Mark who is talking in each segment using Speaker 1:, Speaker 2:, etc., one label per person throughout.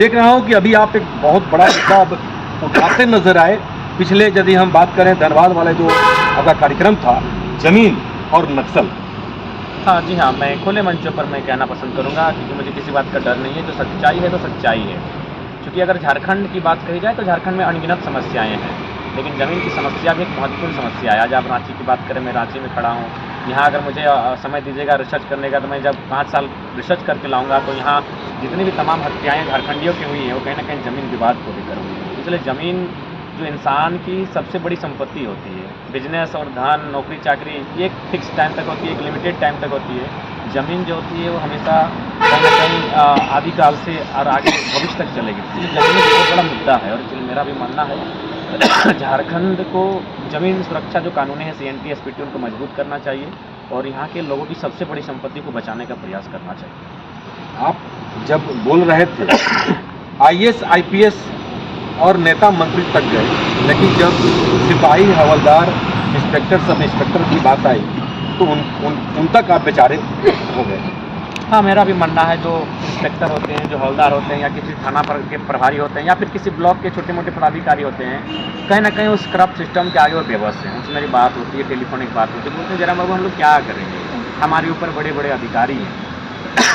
Speaker 1: देख रहा हूँ कि अभी आप एक बहुत बड़ा मुद्दा अब उठाते नजर आए। पिछले यदि हम बात करें धनबाद वाले जो आपका कार्यक्रम था, जमीन और नक्सल।
Speaker 2: हाँ जी हाँ, मैं खुले मंचों पर मैं कहना पसंद करूँगा क्योंकि मुझे किसी बात का डर नहीं है। जो सच्चाई है तो सच्चाई है। क्योंकि अगर झारखंड की बात कही जाए तो झारखंड में अनगिनत समस्याएं हैं, लेकिन ज़मीन की समस्या भी एक महत्वपूर्ण समस्या है। आज आप रांची की बात करें, मैं रांची में खड़ा हूँ। यहाँ अगर मुझे समय दीजिएगा रिसर्च करने का, तो मैं जब 5 साल रिसर्च करके लाऊंगा तो यहाँ जितनी भी तमाम हत्याएँ झारखंडियों की हुई हैं वो कहीं ना कहीं ज़मीन विवाद को लेकर हुई हैं। इसलिए ज़मीन जो इंसान की सबसे बड़ी संपत्ति होती है। बिजनेस और धन, नौकरी चाकरी ये एक फिक्स टाइम तक होती है, एक लिमिटेड टाइम तक होती है। ज़मीन जो होती है वो हमेशा कहीं ना कहीं आदिकाल से और आगे भविष्य तक चलेगी। इसलिए ज़मीन एक बहुत बड़ा मुद्दा है और इसलिए मेरा भी मानना है झारखंड को ज़मीन सुरक्षा जो कानून है CNT SPT उनको मजबूत करना चाहिए और यहाँ के लोगों की सबसे बड़ी संपत्ति को बचाने का प्रयास करना चाहिए।
Speaker 1: आप जब बोल रहे थे IAS IPS और नेता मंत्री तक गए, लेकिन जब सिपाही, हवलदार, इंस्पेक्टर, सब इंस्पेक्टर की बात आई तो उन तक आप बेचारे हो गए।
Speaker 2: हाँ, मेरा भी मानना है जो इंस्पेक्टर होते हैं, जो हवलदार होते हैं या किसी थाना पर के प्रभारी होते हैं या फिर किसी ब्लॉक के छोटे मोटे पदाधिकारी होते हैं, कहीं ना कहीं उस करप्ट सिस्टम के आगे वो बेबस हैं। उनसे मेरी बात होती है, टेलीफोनिक बात होती है, बोलते हैं जरा बाबू हम लोग क्या करेंगे, हमारे ऊपर बड़े बड़े अधिकारी हैं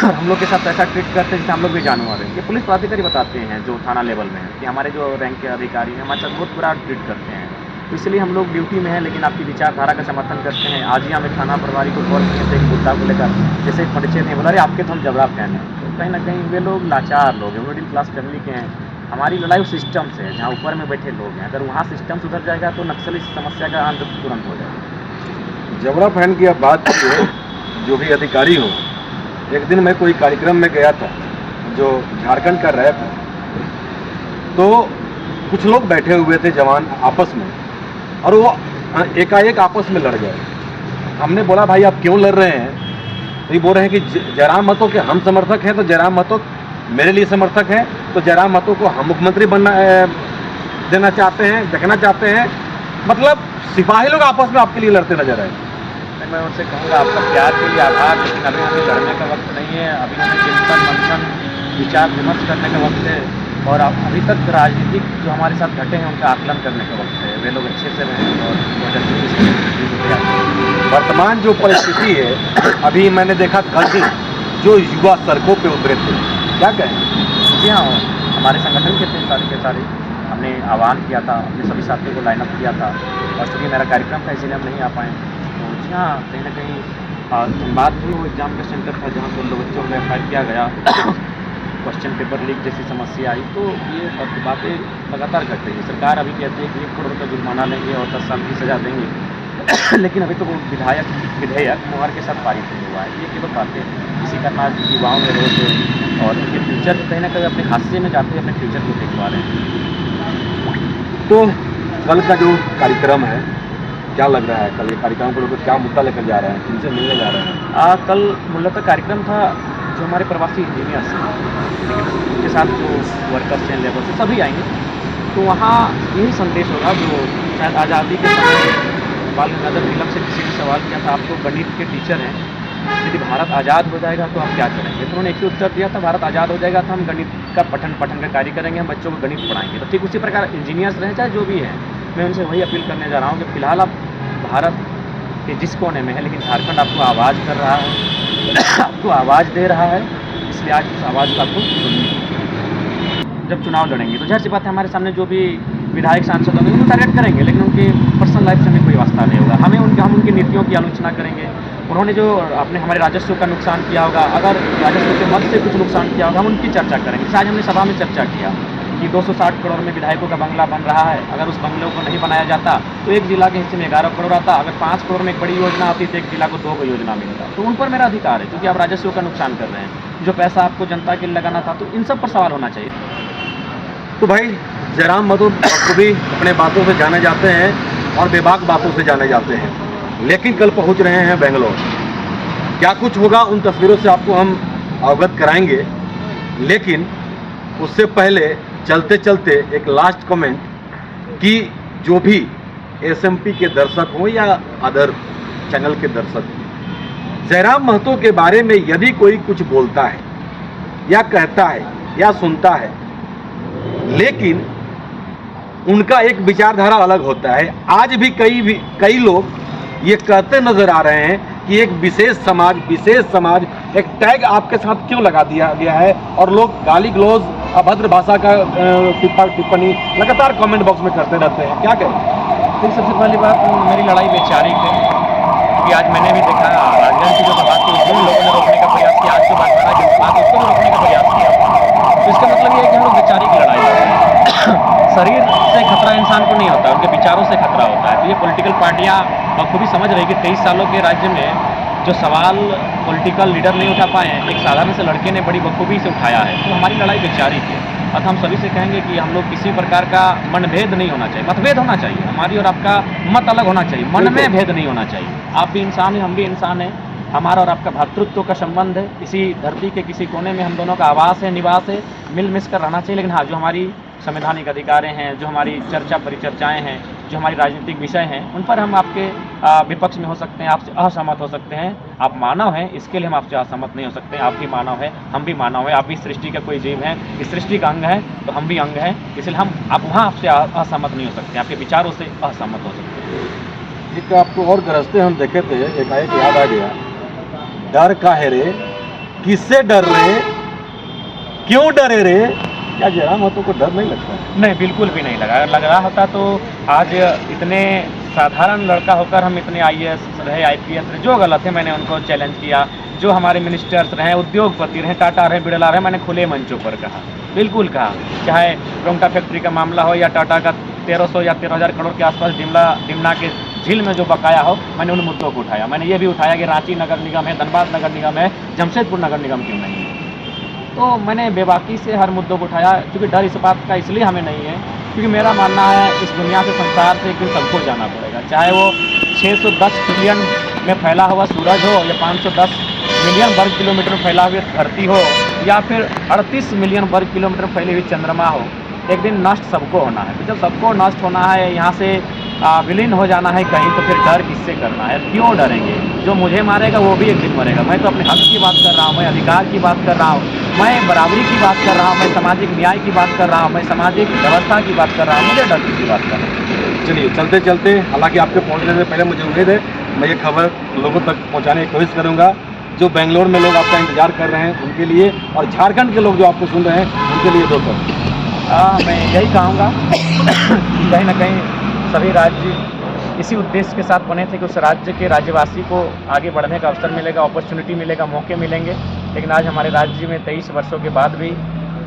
Speaker 2: और हम लोग के साथ ऐसा ट्रीट करते हैं जैसे हम लोग भी जानवर हैं। ये पुलिस पदाधिकारी बताते हैं जो थाना लेवल में हैं कि हमारे जो रैंक के अधिकारी हैं हमारे साथ बहुत बुरा ट्रीट करते हैं। तो इसलिए हम लोग ड्यूटी में हैं, लेकिन आपकी विचारधारा का समर्थन करते हैं। आज ही हम एक थाना प्रभारी को कॉल किए थे एक मुद्दा को लेकर, जैसे एक परिचय नहीं बोला, अरे आपके तो हम जवाब फैन हैं। तो कहीं ना कहीं वे लोग लाचार लोग हैं, मिडिल क्लास फैमिली के हैं। हमारी लड़ाई उस सिस्टम से है जहाँ ऊपर में बैठे लोग हैं। अगर वहाँ सिस्टम सुधर जाएगा तो नक्सली समस्या का अंत तुरंत हो जाएगा।
Speaker 1: जबड़ा फैन की आप बात कीजिए, जो भी अधिकारी हो। एक दिन मैं कोई कार्यक्रम में गया था जो झारखंड का रैप है, तो कुछ लोग बैठे हुए थे जवान आपस में, और वो एकाएक आपस में लड़ गए। हमने बोला भाई आप क्यों लड़ रहे हैं? तो ये बोल रहे हैं कि जयराम महतो के हम समर्थक हैं तो जयराम महतो मेरे लिए समर्थक हैं, तो जयराम महतो को हम मुख्यमंत्री बनना देना चाहते हैं, देखना चाहते हैं। मतलब सिपाही लोग आपस में आपके लिए लड़ते नजर आए।
Speaker 2: मैं उनसे कहूँगा आपका प्यार के लिए आभार, लेकिन अभी हमें लड़ने का वक्त नहीं है। अभी हमें चिंतन मंथन विचार विमर्श करने का वक्त है और अभी तक राजनीतिक जो हमारे साथ घटे हैं उनका आकलन करने का वक्त है। वे लोग अच्छे से रहें और 2024
Speaker 1: वर्तमान जो परिस्थिति है, अभी मैंने देखा कल ही जो युवा सड़कों पे उतरे थे, क्या कहें?
Speaker 2: जी हाँ, हमारे संगठन के सारे हमने आह्वान किया था, अपने सभी साथियों को लाइनअप किया था और चूँकि मेरा कार्यक्रम था इसलिए हम नहीं आ पाए। तो जी हाँ, कहीं ना कहीं धनबाद भी वो एग्जाम का सेंटर था जहाँ 16 बच्चों को एफ किया गया, क्वेश्चन पेपर लीक जैसी समस्या आई। तो ये बातें लगातार घट रही है। सरकार अभी कहती है कि 1 करोड़ का जुर्माना लेंगे और 10 साल की सज़ा देंगे लेकिन अभी तो वो विधेयक मुहर के साथ पारित नहीं हुआ है। ये केवल बातें हैं। इसी कारण आज युवाओं में रोष है और उनके फ्यूचर कहीं ना कहीं अपने हादसे में जाते हुए अपने फ्यूचर को देखवा रहे हैं।
Speaker 1: तो कल का जो कार्यक्रम है, क्या लग रहा है? कल ये कार्यक्रम को लेकर क्या मुद्दा लेकर जा रहे हैं, किनसे मिलने जा रहे हैं?
Speaker 2: कल मूलतः कार्यक्रम था जो हमारे प्रवासी इंजीनियर्स हैं, लेकिन उनके साथ जो वर्कर्स हैं, लेबर्स हैं, सभी आएंगे। तो वहाँ यही संदेश होगा जो शायद आज़ादी के समय बाल गंगाधर तिलक से किसी ने सवाल किया था, आप तो गणित के टीचर हैं, यदि भारत आज़ाद हो जाएगा तो आप क्या करेंगे? तो उन्होंने एक ही उत्तर दिया था, भारत आज़ाद हो जाएगा तो हम गणित का पठन का कार्य करेंगे, हम बच्चों को गणित पढ़ाएंगे। तो ठीक उसी प्रकार इंजीनियर्स रहें चाहे जो भी हैं, मैं उनसे वही अपील करने जा रहा हूँ कि फिलहाल आप भारत के जिस कोने में है, लेकिन झारखंड आपको आवाज़ कर रहा है, आपको आवाज़ दे रहा है, इसलिए आज उस आवाज़ को आपको सुननी है। जब चुनाव लड़ेंगे तो ज़ाहिर सी बात है हमारे सामने जो भी विधायक सांसद होंगे उनको टारगेट करेंगे, लेकिन उनकी पर्सनल लाइफ से हमें कोई वास्ता नहीं होगा। हम उनकी नीतियों की आलोचना करेंगे। उन्होंने जो अपने हमारे राजस्व का नुकसान किया होगा, अगर राजस्व के मद से कुछ नुकसान किया होगा, हम उनकी चर्चा करेंगे। आज हमने सभा में चर्चा किया कि 260 करोड़ में विधायकों का बंगला बन रहा है। अगर उस बंगलों को नहीं बनाया जाता तो एक जिला के हिस्से में 11 करोड़ आता। अगर 5 करोड़ में एक बड़ी योजना आती तो एक जिला को 2 योजना मिलता। तो उन पर मेरा अधिकार है, क्योंकि आप राजस्व का नुकसान कर रहे हैं। जो पैसा आपको जनता के लिए लगाना था, तो इन सब पर सवाल होना चाहिए।
Speaker 1: तो भाई जयराम महतो को भी अपने बातों से जाने जाते हैं और बेबाक बातों से जाने जाते हैं, लेकिन कल पहुंच रहे हैं बेंगलोर। क्या कुछ होगा उन तस्वीरों से आपको हम अवगत कराएंगे, लेकिन उससे पहले चलते चलते एक लास्ट कमेंट कि जो भी SMP के दर्शक हो या अदर चैनल के दर्शक हो, जयराम महतो के बारे में यदि कोई कुछ बोलता है या कहता है या सुनता है, लेकिन उनका एक विचारधारा अलग होता है। आज भी कई लोग ये कहते नजर आ रहे हैं कि एक विशेष समाज एक टैग आपके साथ क्यों लगा दिया गया है, और लोग गाली गलौज, अभद्र भाषा का टिप्पणी लगातार कमेंट बॉक्स में करते रहते हैं। क्या करें?
Speaker 2: फिर सबसे पहली बात, मेरी लड़ाई वैचारिक है कि आज मैंने भी देखा राजनीति की जो बात थी उसको भी लोगों ने रोकने का प्रयास किया, आज जो बात कर रहा है बात उसको भी रोकने का प्रयास किया। तो इसका मतलब ये है कि हम लोग वैचारिक लड़ाई लड़ रहे हैं। शरीर से खतरा इंसान को नहीं होता, उनके विचारों से खतरा होता है। तो ये पॉलिटिकल पार्टियाँ बखूबी समझ रही कि 23 सालों के राज्य में जो सवाल पॉलिटिकल लीडर नहीं उठा पाए हैं, एक साधारण से लड़के ने बड़ी बखूबी से उठाया है। तो हमारी लड़ाई वैचारिक है। और हम सभी से कहेंगे कि हम लोग किसी प्रकार का मनभेद नहीं होना चाहिए, मतभेद होना चाहिए। हमारी और आपका मत अलग होना चाहिए, मन में भेद नहीं होना चाहिए। आप भी इंसान हैं, हम भी इंसान हैं, हमारा और आपका भ्रातृत्व का संबंध है। इसी धरती के किसी कोने में हम दोनों का आवास है, निवास है, मिल मिस कर रहना चाहिए। लेकिन हाँ, जो हमारी संवैधानिक अधिकारें हैं, जो हमारी चर्चा परिचर्चाएँ हैं, जो हमारी राजनीतिक विषय हैं, उन पर हम आपके विपक्ष में हो सकते हैं, आपसे असहमत हो सकते हैं। आप मानव हैं, इसके लिए हम आपसे असहमत नहीं हो सकते हैं। आप भी मानव हैं, हम भी मानव हैं, आप भी सृष्टि का कोई जीव हैं, इस सृष्टि का अंग है, तो हम भी अंग हैं। इसलिए आप वहाँ आपसे असहमत नहीं हो सकते, आपके विचारों से असहमत हो सकते हैं।
Speaker 1: एक आपको और गरजते हम देखे थे, एकाएक याद आ गया, डर काहे रे, किससे डर रहे, क्यों डरे रे? क्या जयराम महतो को डर नहीं लगता?
Speaker 2: नहीं, बिल्कुल भी नहीं लगा। लग रहा होता तो आज इतने साधारण लड़का होकर हम इतने IAS रहे, IPS रहे, जो गलत है मैंने उनको चैलेंज किया। जो हमारे मिनिस्टर्स रहे, उद्योगपति रहे, टाटा रहे, बिड़ला रहे, मैंने खुले मंचों पर कहा, बिल्कुल कहा। चाहे रोंगटा फैक्ट्री का मामला हो या टाटा का 1300 या 13,000 करोड़ के आसपास डिमना के झील में जो बकाया हो, मैंने उन मुद्दों को उठाया। मैंने ये भी उठाया कि रांची नगर निगम है, धनबाद नगर निगम है, जमशेदपुर नगर निगम क्यों नहीं है। तो मैंने बेबाकी से हर मुद्दों को उठाया, क्योंकि डर इस बात का इसलिए हमें नहीं है क्योंकि मेरा मानना है इस दुनिया से, संसार से एक दिन सबको जाना पड़ेगा। चाहे वो 610 ट्रिलियन में फैला हुआ सूरज हो, या 510 मिलियन वर्ग किलोमीटर में फैला हुआ धरती हो, या फिर 38 मिलियन वर्ग किलोमीटर फैली हुई चंद्रमा हो, एक दिन नष्ट सबको होना है। तो जब सबको नष्ट होना है, यहाँ से विलीन हो जाना है कहीं, तो फिर डर किससे करना है? क्यों डरेंगे? जो मुझे मारेगा वो भी एक दिन मरेगा। मैं तो अपने हक की बात कर रहा हूँ, मैं अधिकार की बात कर रहा हूँ, मैं बराबरी की बात कर रहा हूँ, मैं सामाजिक न्याय की बात कर रहा हूँ, मैं सामाजिक व्यवस्था की बात कर रहा हूँ। मुझे डर की बात कर रहा हूँ।
Speaker 1: चलिए, चलते चलते, हालांकि आपके पहुंचने से पहले मुझे उम्मीद है मैं ये खबर लोगों तक पहुंचाने की कोशिश करूंगा। जो बेंगलोर में लोग आपका इंतजार कर रहे हैं उनके लिए, और झारखंड के लोग जो आपको सुन रहे हैं उनके लिए दोस्तों,
Speaker 2: मैं यही कहूँगा कि कहीं ना कहीं सभी राज्य इसी उद्देश्य के साथ बने थे कि उस राज्य के राज्यवासी को आगे बढ़ने का अवसर मिलेगा, अपॉर्चुनिटी मिलेगा, मौके मिलेंगे। लेकिन आज हमारे राज्य में 23 वर्षों के बाद भी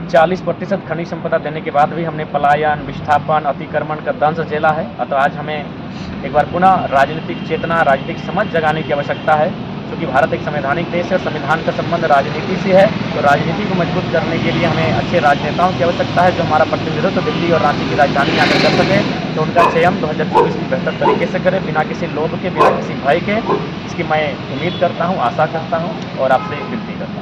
Speaker 2: 40% खनिज संपदा देने के बाद भी हमने पलायन, विस्थापन, अतिक्रमण का दंश झेला है। अतः आज हमें एक बार पुनः राजनीतिक चेतना, राजनीतिक समझ जगाने की आवश्यकता है, क्योंकि भारत एक संवैधानिक देश है और संविधान का संबंध राजनीति से है। तो राजनीति को मजबूत करने के लिए हमें अच्छे राजनेताओं की आवश्यकता है, जो हमारा प्रतिनिधित्व दिल्ली और रांची की राजधानी में आकर कर सके। तो उनका चयन 2024 में बेहतर तरीके से करें, बिना किसी लोभ के, बिना किसी भय के। इसकी मैं उम्मीद करता हूँ, आशा करता हूँ और आपसे विनती करता हूँ।